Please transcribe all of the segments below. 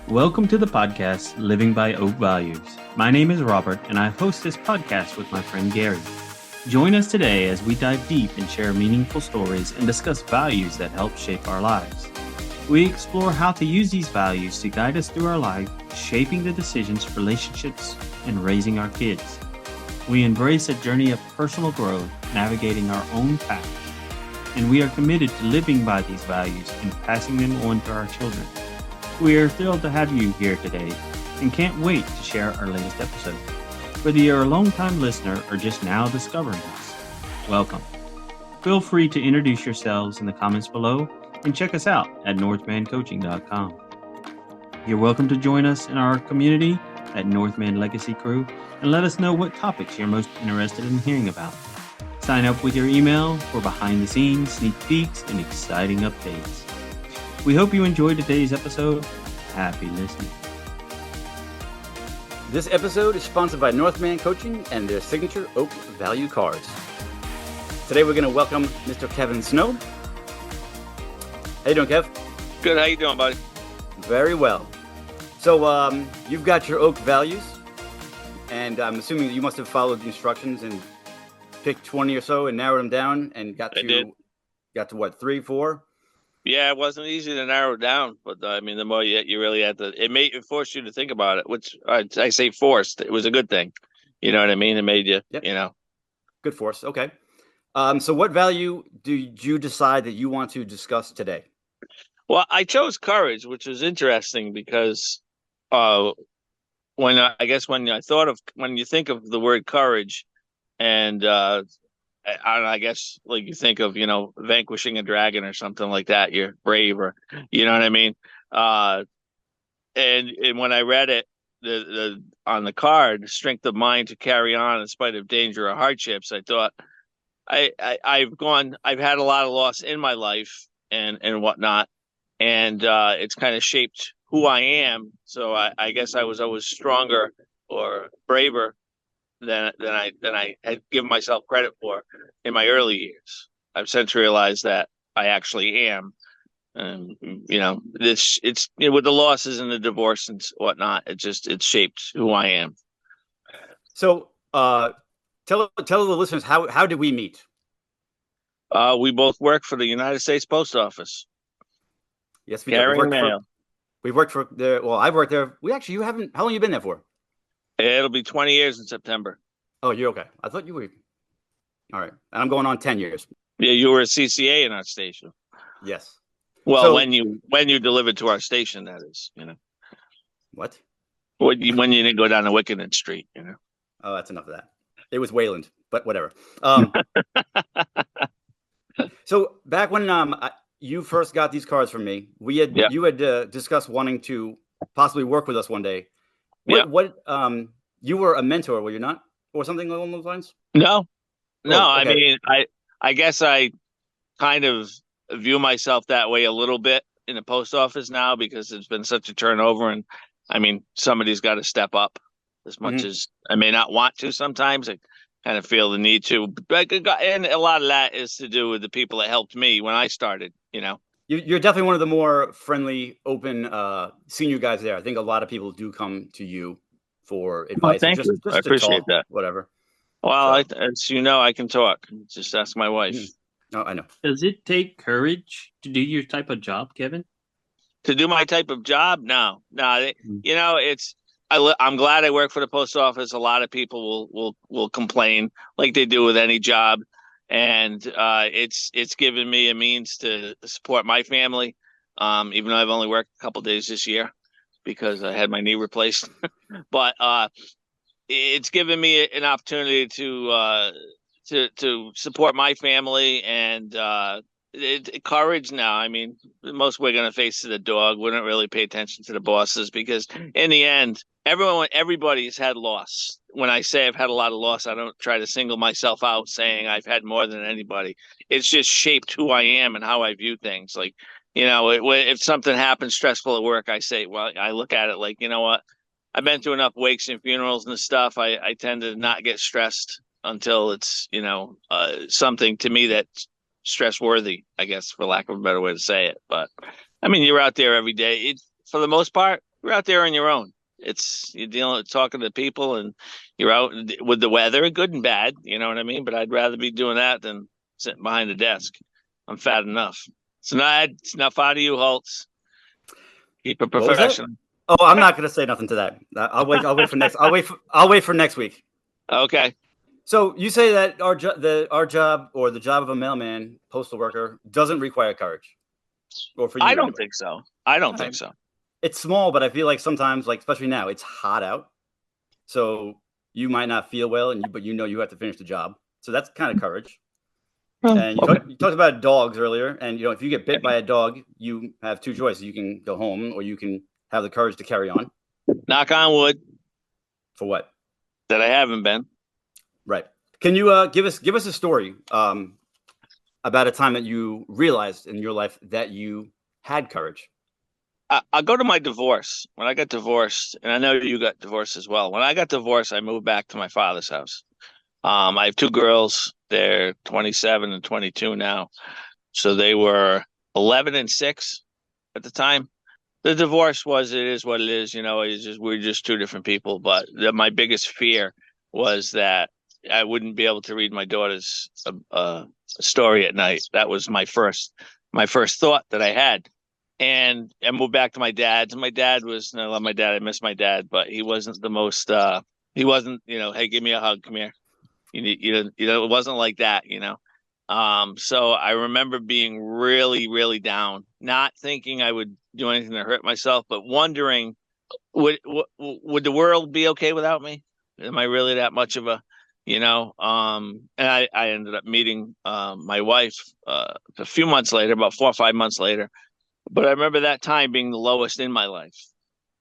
Welcome to the podcast, Living by Oak Values. My name is Robert, and I host this podcast with my friend Gary. Join us today as we dive deep and share meaningful stories and discuss values that help shape our lives. We explore how to use these values to guide us through our life, shaping the decisions, relationships, and raising our kids. We embrace a journey of personal growth, navigating our own path, and we are committed to living by these values and passing them on to our children. We are thrilled to have you here today and can't wait to share our latest episode. Whether you're a longtime listener or just now discovering us, welcome. Feel free to introduce yourselves in the comments below and check us out at northmancoaching.com. You're welcome to join us in our community at Northman Legacy Crew and let us know what topics you're most interested in hearing about. Sign up with your email for behind the scenes, sneak peeks, and exciting updates. We hope you enjoyed today's episode. Happy listening. This episode is sponsored by Northman Coaching and their signature Oak Value cards. Today we're going to welcome Mr. Kevin Snow. How you doing, Kev? Good. How you doing, buddy? Very well. So you've got your Oak values, and I'm assuming that you must have followed the instructions and picked 20 or so and narrowed them down and got to what, 3, 4? Yeah, it wasn't easy to narrow down, but I mean, the more you really had to, it forced you to think about it, which I say forced. It was a good thing. You know what I mean? It made you, Good force. Okay. So what value did you decide that you want to discuss today? Well, I chose courage, which was interesting because when you think of the word courage and I guess like you think of, vanquishing a dragon or something like that. You're brave, or you know what I mean? And when I read it, the on the card, strength of mind to carry on in spite of danger or hardships, I thought I've had a lot of loss in my life and whatnot, and it's kind of shaped who I am. So I guess I was always stronger or braver than I had given myself credit for in my early years. I've since realized that I actually am. And with the losses and the divorce and whatnot, it's shaped who I am. So tell the listeners, how did we meet? We both work for the United States Post Office. Yes, we carrying mail. We worked for there. Well, I've worked there. You haven't. How long have you been there for? It'll be 20 years in September. Oh, you're okay. I thought you were. All right. And I'm going on 10 years. Yeah, you were a CCA in our station. Yes. Well, so, when you delivered to our station, that is, What? When you didn't go down to Wickenden Street, Oh, that's enough of that. It was Wayland, but whatever. So back when you first got these cards from me, you had discussed wanting to possibly work with us one day. What you were a mentor, were you not? Or something along those lines? No. Okay. I mean, I guess I kind of view myself that way a little bit in the post office now because it's been such a turnover. And I mean, somebody's got to step up as much as I may not want to sometimes. I kind of feel the need to. And a lot of that is to do with the people that helped me when I started, You're definitely one of the more friendly, open senior guys there. I think a lot of people do come to you for advice. Thank you. I appreciate that. Whatever. Well, as you know, I can talk. Just ask my wife. Oh, I know. Does it take courage to do your type of job, Kevin? To do my type of job? No. I'm glad I work for the post office. A lot of people will complain like they do with any job. And it's given me a means to support my family, even though I've only worked a couple days this year because I had my knee replaced. But it's given me an opportunity to support my family and courage now. I mean, most we're going to face to the dog. We don't really pay attention to the bosses because in the end, everybody's had loss. When I say I've had a lot of loss, I don't try to single myself out saying I've had more than anybody. It's just shaped who I am and how I view things. Like, if something happens stressful at work, I say, well, I look at it like, you know what? I've been through enough wakes and funerals and stuff. I tend to not get stressed until it's, something to me that's stress worthy, I guess, for lack of a better way to say it. But I mean, you're out there every day. For the most part, you're out there on your own. You're talking to people, and you're out with the weather, good and bad. You know what I mean? But I'd rather be doing that than sitting behind the desk. I'm fat enough. It's enough out of you, Holtz. Keep it professional. Oh, I'm not going to say nothing to that. I'll wait for next. I'll wait for next week. Okay. So you say that our job or the job of a mailman, postal worker, doesn't require courage, or for you? I don't think so. I don't think so. It's small, but I feel like sometimes, like especially now, it's hot out, so you might not feel well, but you know you have to finish the job. So that's kind of courage. And you talked about dogs earlier, and if you get bit by a dog, you have two choices: you can go home, or you can have the courage to carry on. Knock on wood. For what? That I haven't been. Right. Can you give us a story about a time that you realized in your life that you had courage? I'll go to my divorce. When I got divorced, and I know you got divorced as well. When I got divorced, I moved back to my father's house. I have two girls. They're 27 and 22 now. So they were 11 and 6 at the time. The divorce it is what it is. We're just two different people. But my biggest fear was that I wouldn't be able to read my daughter's story at night. That was my first thought that I had. And I moved back to my dad's. And my dad I love my dad. I miss my dad, but he wasn't the most. He wasn't. Hey, give me a hug. Come here. It wasn't like that. So I remember being really, really down, not thinking I would do anything to hurt myself, but wondering, would the world be okay without me? Am I really that much of a, and I ended up meeting my wife a few months later, about 4 or 5 months later. But I remember that time being the lowest in my life.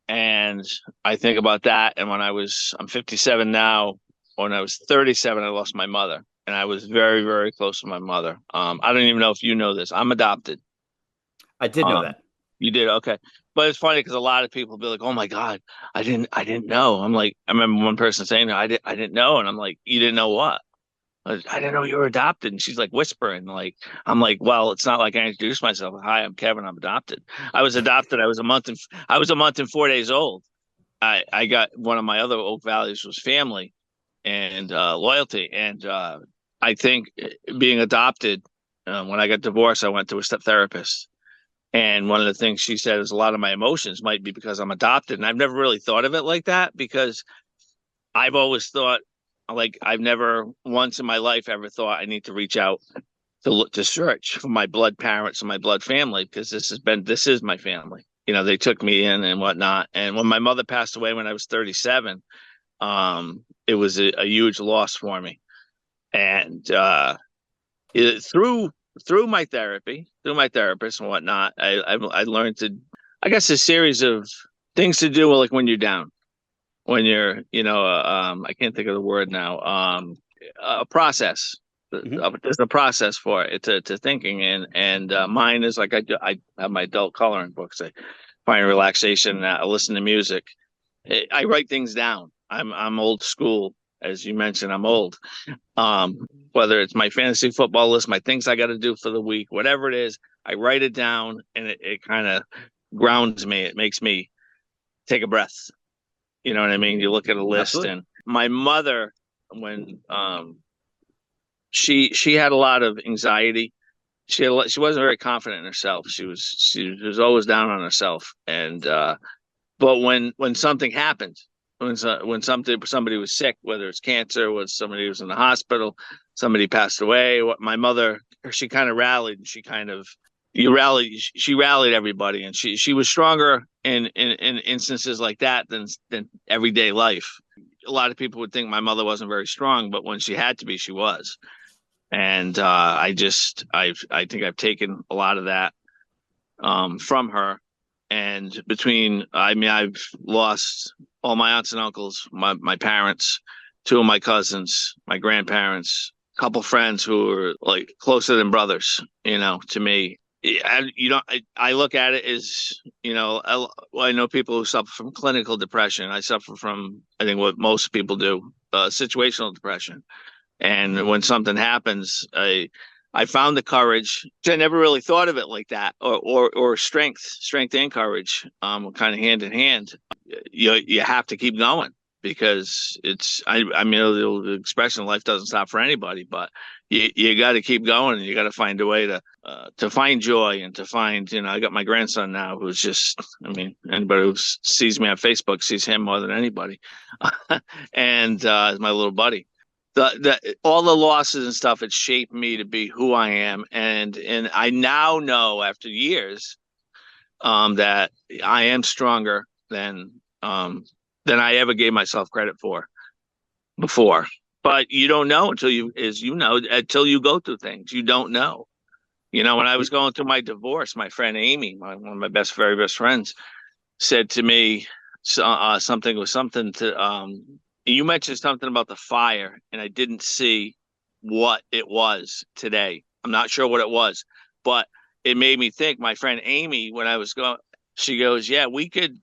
And I think about that. And I'm 57 now. When I was 37, I lost my mother. And I was very, very close to my mother. I don't even know if you know this. I'm adopted. I did know that. You did? Okay. But it's funny because a lot of people be like, "Oh my God, I didn't know." I'm like, I remember one person saying, I didn't know. And I'm like, "You didn't know what?" I didn't know you were adopted. And she's like whispering, I'm like, well, it's not like I introduced myself. Hi, I'm Kevin. I'm adopted. I was adopted. I was a month and 4 days old. I got one of my other oak values was family and loyalty. And I think being adopted, when I got divorced, I went to a step therapist. And one of the things she said is a lot of my emotions might be because I'm adopted. And I've never really thought of it like that because I've always thought, I've never once in my life ever thought I need to reach out to search for my blood parents and my blood family because this is my family. They took me in and whatnot. And when my mother passed away when I was 37, it was a huge loss for me. And through my therapy, through my therapist and whatnot, I learned a series of things to do like when you're down. When you're, I can't think of the word now, a process. Mm-hmm. There's a process for it to thinking. And mine is I have my adult coloring books. I find relaxation. I listen to music. I write things down. I'm old school. As you mentioned, I'm old. Whether it's my fantasy football list, my things I got to do for the week, whatever it is, I write it down and it kind of grounds me. It makes me take a breath. You know what I mean? You look at a list. Absolutely. And my mother, when she had a lot of anxiety, she wasn't very confident in herself. She was always down on herself. And but when something happened, when somebody was sick, whether it's cancer, whether somebody was in the hospital, somebody passed away, my mother, she kind of rallied. She rallied everybody, and she was stronger in instances like that than everyday life. A lot of people would think my mother wasn't very strong, but when she had to be, she was. And I think I've taken a lot of that from her. And I've lost all my aunts and uncles, my parents, two of my cousins, my grandparents, a couple friends who were like closer than brothers, to me. I look at it as, I know people who suffer from clinical depression. I suffer from, I think what most people do, situational depression. And when something happens, I I found the courage. I never really thought of it like that, or strength and courage, kind of hand in hand. You have to keep going because I mean, the expression life doesn't stop for anybody, but you got to keep going, and you got to find a way to find joy and to find, I got my grandson now who's just, I mean, anybody who sees me on Facebook sees him more than anybody. And my little buddy. All the losses and stuff, it shaped me to be who I am, and I now know after years that I am stronger than I ever gave myself credit for before. But you don't know until until you go through things. You don't know. When I was going through my divorce, my friend Amy, one of my very best friends, said to me something to you mentioned something about the fire, and I didn't see what it was today. I'm not sure what it was, but it made me think. My friend Amy, when I was going, she goes, "Yeah, we could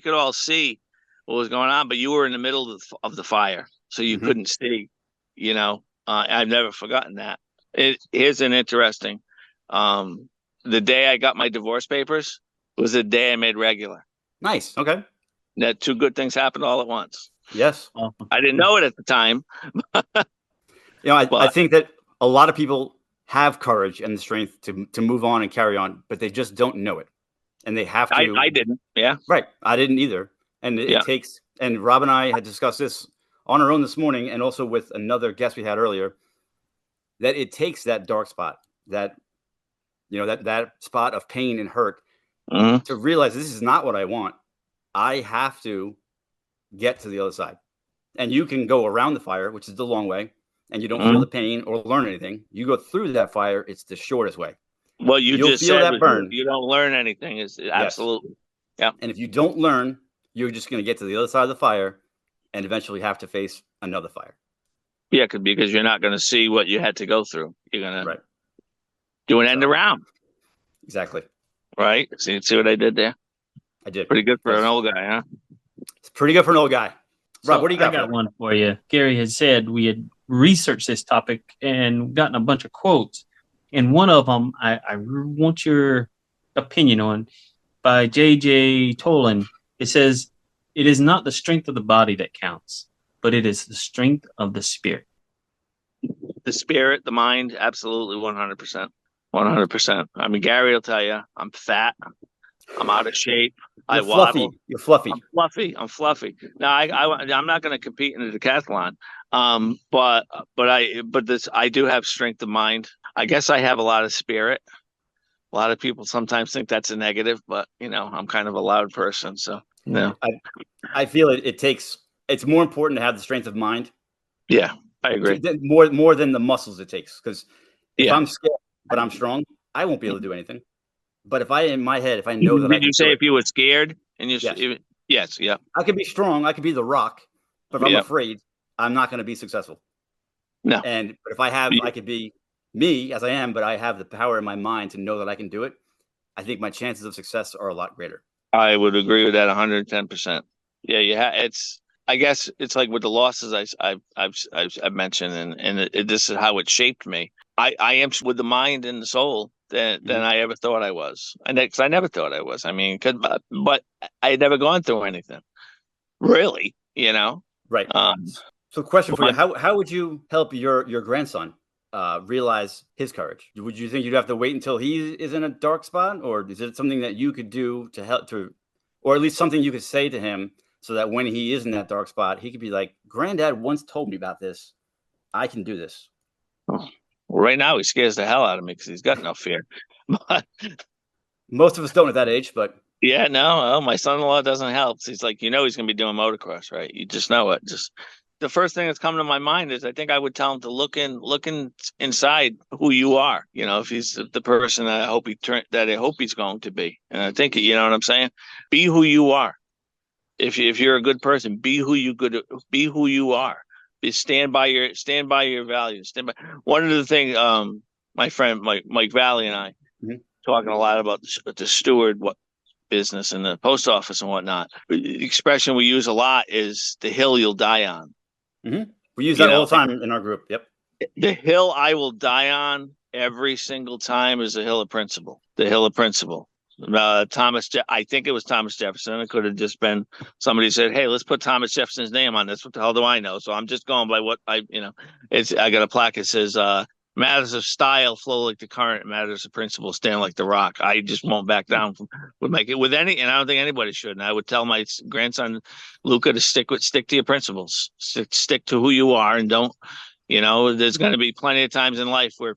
all see what was going on, but you were in the middle of the fire, so you couldn't see." I've never forgotten that. Here's an interesting. The day I got my divorce papers was the day I made regular. Nice. Okay. That two good things happened all at once. Yes. I didn't know it at the time. I think that a lot of people have courage and the strength to move on and carry on, but they just don't know it. And they have to. I didn't. Yeah. Right. I didn't either. And it takes, and Rob and I had discussed this on our own this morning, and also with another guest we had earlier, that it takes that dark spot, that spot of pain and hurt to realize this is not what I want. I have to get to the other side. And you can go around the fire, which is the long way, and you don't feel the pain or learn anything. You go through that fire, it's the shortest way. Well, you'll just feel that burn. You don't learn anything. Is absolutely. Yeah. And if you don't learn, you're just going to get to the other side of the fire and eventually have to face another fire. Yeah, because you're not going to see what you had to go through. You're going to do an end around. Exactly. Right. See what I did there? I did. Pretty good for an old guy, huh? It's pretty good for an old guy. Rob, what do you got? I got one for you. Gary had said we had researched this topic and gotten a bunch of quotes. And one of them I want your opinion on, by J.J. Tolan. It says, "It is not the strength of the body that counts, but it is the strength of the spirit." The spirit, the mind, absolutely 100%. 100%. I mean, Gary will tell you, I'm fat. I'm out of shape. You're fluffy. Waddle. You're fluffy. I'm fluffy. Now, I'm not going to compete in the decathlon. But I do have strength of mind. I guess I have a lot of spirit. A lot of people sometimes think that's a negative, but I'm kind of a loud person, so no. I feel it's more important to have the strength of mind. Yeah, I agree. More than the muscles it takes, because if I'm scared but I'm strong, I won't be able to do anything. But if I know that, did you say if you were scared and you? Yes, yeah. I could be strong. I could be the Rock, but if I'm afraid, I'm not going to be successful. No. But if I could be me as I am, but I have the power in my mind to know that I can do it. I think my chances of success are a lot greater. I would agree with that 110%. Yeah, I guess it's like with the losses I've mentioned, and this is how it shaped me. I am with the mind and the soul than I ever thought I was. And I never thought I was. I mean, but I had never gone through anything, really. Right. So, question for you: How would you help your grandson realize his courage? Would you think you'd have to wait until he is in a dark spot, or is it something that you could do to help or at least something you could say to him so that when he is in that dark spot, he could be like, "Granddad once told me about this. I can do this." Well, right now, he scares the hell out of me because he's got no fear. But most of us don't at that age, but yeah, no, my son-in-law doesn't help. He's like, he's going to be doing motocross, right? You just know it. Just the first thing that's come to my mind is I think I would tell him to look inside who you are. If he's the person that I hope he's going to be, and I think you know what I'm saying. Be who you are. If you're a good person, be who you are. Stand by your values. One of the things, my friend Mike Valley and I talking a lot about the steward business and the post office and whatnot. The expression we use a lot is the hill you'll die on. We use that all the time in our group. Yep. The hill I will die on every single time is the hill of principle. The hill of principle. I think it was Thomas Jefferson. It could have just been somebody said, "Hey, let's put Thomas Jefferson's name on this." What the hell do I know? So I'm just going by what I got a plaque. It says, "Matters of style flow like the current. Matters of principle stand like the rock." I just won't back down with any, and I don't think anybody should. And I would tell my grandson Luca to stick to your principles, stick to who you are, and don't. There's going to be plenty of times in life where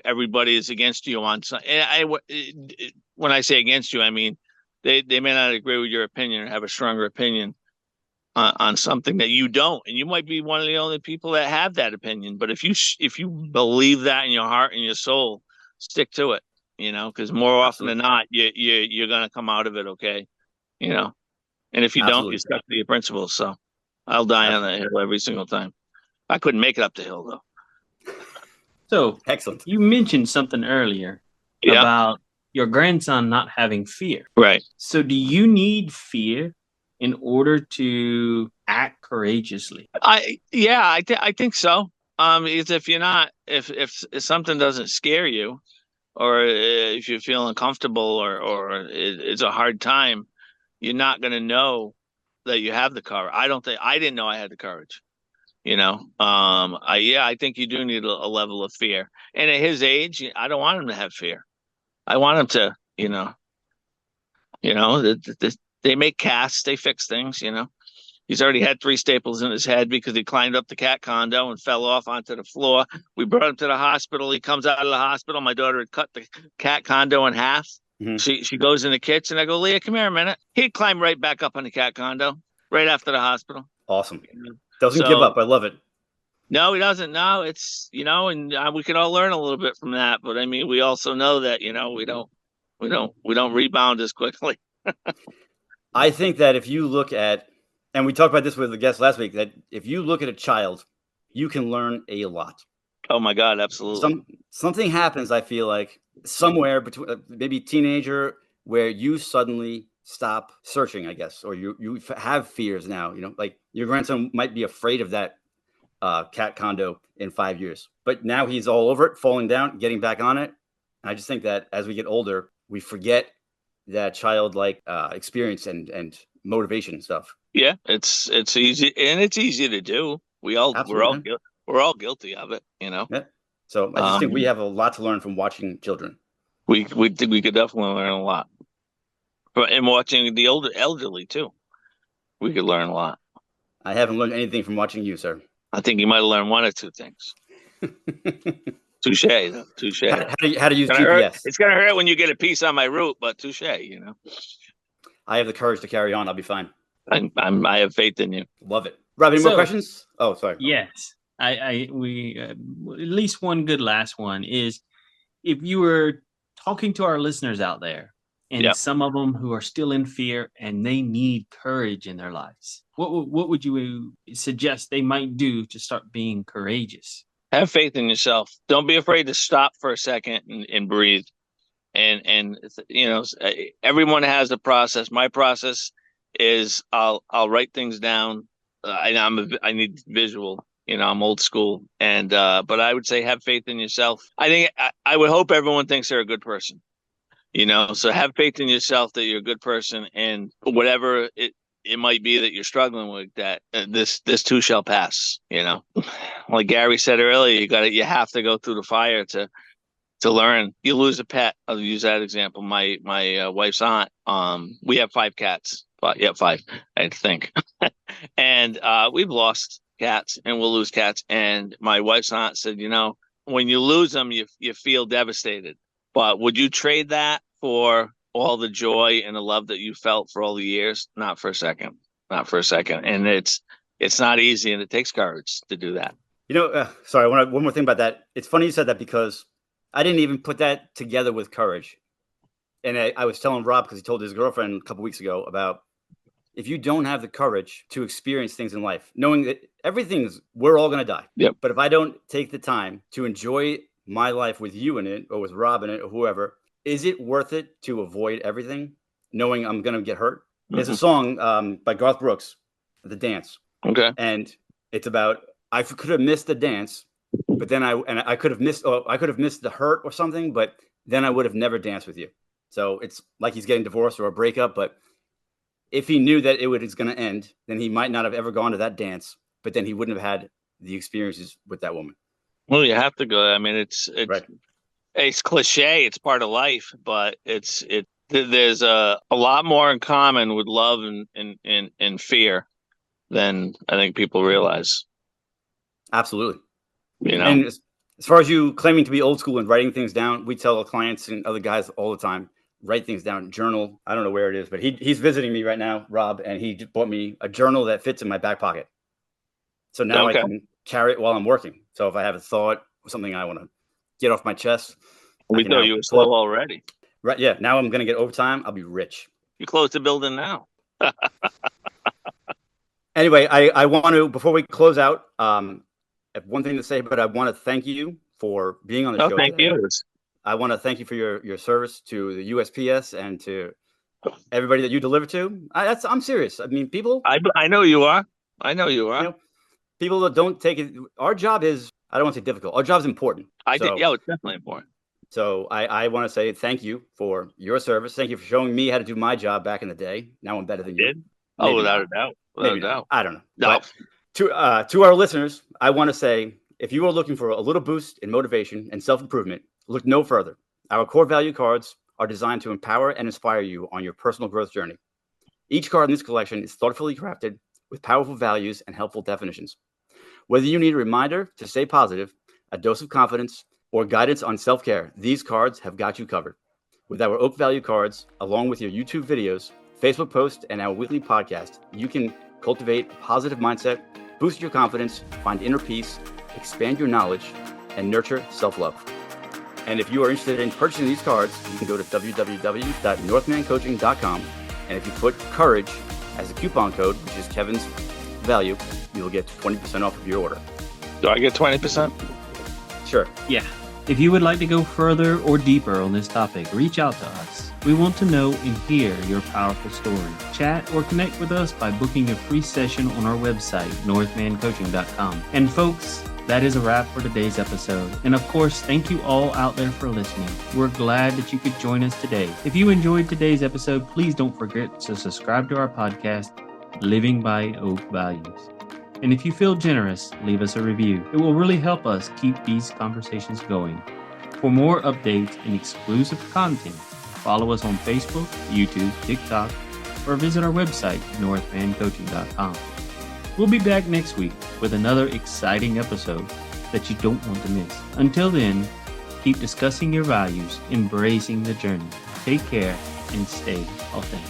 everybody is against you on something. When I say against you, I mean they may not agree with your opinion or have a stronger opinion on something that you don't, and you might be one of the only people that have that opinion. But if you believe that in your heart and your soul, stick to it. Because more often than not, you're going to come out of it okay. And if you don't, you stuck to your principles. So I'll die on that hill every single time. I couldn't make it up the hill though. So excellent. You mentioned something earlier about your grandson not having fear. Right. So do you need fear in order to act courageously? I think so. If something doesn't scare you, or if you feel uncomfortable, or it's a hard time, you're not going to know that you have the courage. I didn't know I had the courage. I think you do need a level of fear. And at his age, I don't want him to have fear. I want him to, they make casts, they fix things, He's already had 3 staples in his head because he climbed up the cat condo and fell off onto the floor. We brought him to the hospital. He comes out of the hospital. My daughter had cut the cat condo in half. Mm-hmm. She goes in the kitchen. I go, "Leah, come here a minute." He'd climb right back up on the cat condo right after the hospital. Awesome. Doesn't give up. I love it. No, he doesn't. No, it's, and we can all learn a little bit from that. But I mean, we also know that, we don't rebound as quickly. I think that if you look at, and we talked about this with the guest last week, that if you look at a child, you can learn a lot. Oh my God, absolutely. Something happens, I feel like, somewhere between maybe teenager, where you suddenly stop searching, I guess, or you have fears now. Like your grandson might be afraid of that cat condo in 5 years, but now he's all over it, falling down, getting back on it. I just think that as we get older, we forget that childlike experience and motivation and stuff. Yeah, it's easy, and it's easy to do. We're all guilty of it, Yeah. So I just think we have a lot to learn from watching children. We could definitely learn a lot, and watching the elderly too. We could learn a lot. I haven't learned anything from watching you, sir. I think you might have learned 1 or 2 things. Touche. How to use GPS. It's gonna hurt when you get a piece on my route, but touche. I have the courage to carry on. I'll be fine. I have faith in you. Love it. Rob, any more questions? Oh, sorry. Yes. We at least one good last one is, if you were talking to our listeners out there, and some of them who are still in fear and they need courage in their lives, what would you suggest they might do to start being courageous? Have faith in yourself. Don't be afraid to stop for a second and breathe. And everyone has a process. My process is I'll write things down. I need visual. I'm old school, and but I would say have faith in yourself. I think I would hope everyone thinks they're a good person. So have faith in yourself that you're a good person, and whatever it might be that you're struggling with, that this too shall pass. Like Gary said earlier, you have to go through the fire to learn. You lose a pet. I'll use that example. My wife's aunt. We have 5 cats. But 5, I think. And we've lost cats, and we'll lose cats. And my wife's aunt said, when you lose them, you feel devastated. But would you trade that for all the joy and the love that you felt for all the years? Not for a second. And it's not easy, and it takes courage to do that. Sorry, one more thing about that. It's funny you said that, because I didn't even put that together with courage. And I was telling Rob, because he told his girlfriend a couple weeks ago, about if you don't have the courage to experience things in life, knowing that we're all going to die. Yep. But if I don't take the time to enjoy my life with you in it, or with Rob in it, or whoever, is it worth it to avoid everything, knowing I'm going to get hurt? Mm-hmm. There's a song by Garth Brooks, The Dance. Okay. And it's about, I could have missed the dance but then I could have missed, or I could have missed the hurt or something, but then I would have never danced with you. So it's like he's getting divorced or a breakup. But if he knew that it was going to end, then he might not have ever gone to that dance, but then he wouldn't have had the experiences with that woman. Well, you have to go. I mean, it's Right. It's cliche. It's part of life, but there's a lot more in common with love and fear than I think people realize. Absolutely. You know, And as far as you claiming to be old school and writing things down, we tell our clients and other guys all the time, write things down, journal. I don't know where it is, but he's visiting me right now, Rob, and he bought me a journal that fits in my back pocket. So now I can carry it while I'm working. So if I have a thought or something I want to get off my chest. We thought you were slow already. Right. Yeah. Now I'm going to get overtime. I'll be rich. You close the building now. Anyway, I want to, before we close out, I have one thing to say, but I want to thank you for being on the show. Thank you. I want to thank you for your service to the USPS and to everybody that you deliver to. I'm serious. I mean, people. I know you are. I know you are. People that don't take it. Our job is, I don't want to say difficult. Our job is important. Yeah, it's definitely important. So I want to say thank you for your service. Thank you for showing me how to do my job back in the day. Now I'm better than you. Oh, without a doubt. Without a doubt. I don't know. No. But to our listeners, I want to say, if you are looking for a little boost in motivation and self-improvement, look no further. Our core value cards are designed to empower and inspire you on your personal growth journey. Each card in this collection is thoughtfully crafted with powerful values and helpful definitions. Whether you need a reminder to stay positive, a dose of confidence, or guidance on self-care, these cards have got you covered. With our Oak Value cards, along with your YouTube videos, Facebook posts, and our weekly podcast, you can cultivate a positive mindset, boost your confidence, find inner peace, expand your knowledge, and nurture self-love. And if you are interested in purchasing these cards, you can go to www.northmancoaching.com. And if you put courage as a coupon code, which is Kevin's value, you'll get 20% off of your order. Do I get 20%? Sure. Yeah. If you would like to go further or deeper on this topic, reach out to us. We want to know and hear your powerful story. Chat or connect with us by booking a free session on our website, northmancoaching.com. And folks, that is a wrap for today's episode. And of course, thank you all out there for listening. We're glad that you could join us today. If you enjoyed today's episode, please don't forget to subscribe to our podcast, Living by Oak Values. And if you feel generous, leave us a review. It will really help us keep these conversations going. For more updates and exclusive content, follow us on Facebook, YouTube, TikTok, or visit our website, northmancoaching.com. We'll be back next week with another exciting episode that you don't want to miss. Until then, keep discussing your values, embracing the journey. Take care and stay authentic.